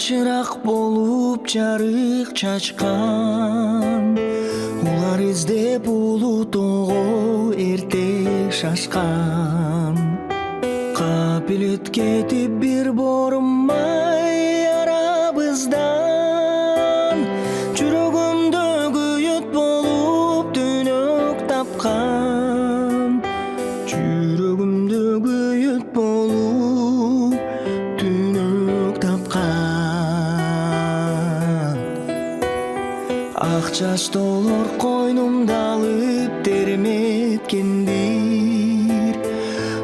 шырақ болуп жарык чачкан, улар издеп улуу тоого эрте шашкан. Капилет кетип бир борумай арабыздан, жүрөгүмдө күйөт болуп түнөк тапкан, жүрөгүмдө күйөт болуп түнөк тапкан. Ак чачтолор койнумда алып терметкендир,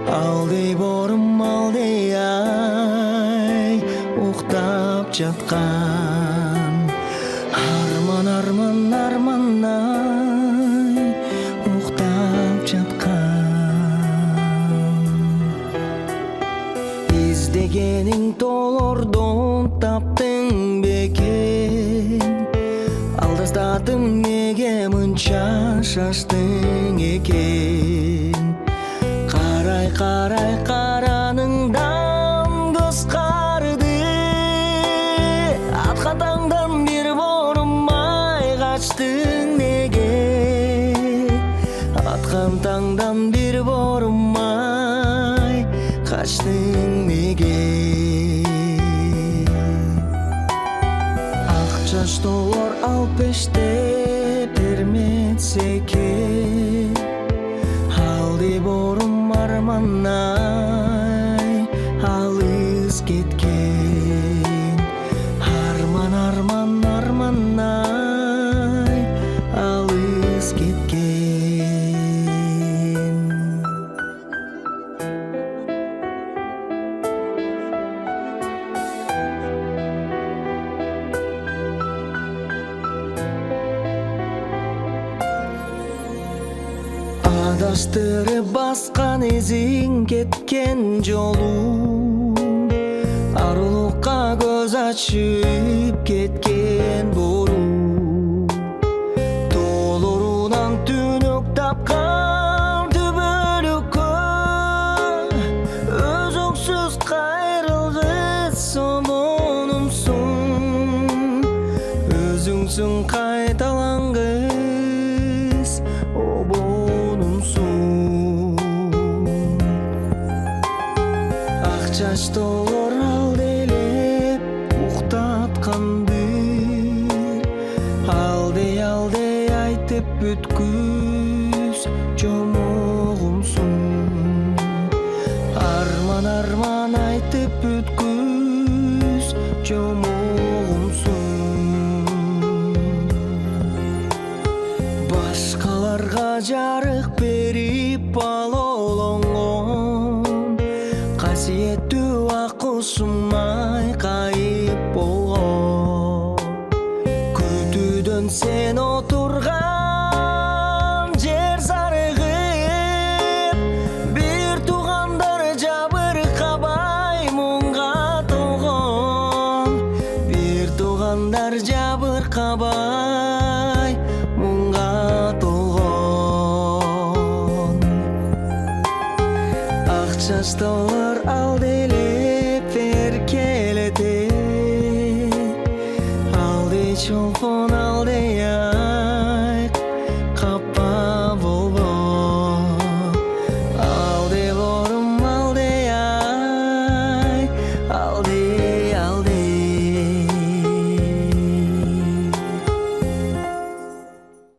алдей борум алдей ай уктап жаткан. Арман арман арман ай уктап жаткан. Издегениң тоолордон таптың бекен, алдаздатым неге мынча шаштың экен. Карай карай караныңдан кыскарды, атка таңдан бир борумай качтың неге. Аткан таңдан бир борумай качтың неге. Ак чачтолор алпештеп терметсе керек, алдей борум арманай алыс кеткен. Арман арман арманай алыс кеткен. Адаштырып баскан изиң кеткен жолу, арулукка көз ачып кеткен бору. Тоолорунан түнөк тапкан түбөлүккө, өзүңсүз кайрылгыс обонумсуң, өзүңсүң кайталангыс обонумсуң. Ак чачтолор алделеп уктаткандыр, алдей алдей айтып бүткүз жомогумсуң. Арман арман айтып бүткүз жомогумсуң. Башкаларга жарык берип балолоңгон, касиеттүү ак кушумай кайып болгон. Күтүүдөн сен отурган жер зарыгып, бир туугандар жабыркабай муңга толгон, бир туугандар жабыркабай муңга толгон. Ак чачтолор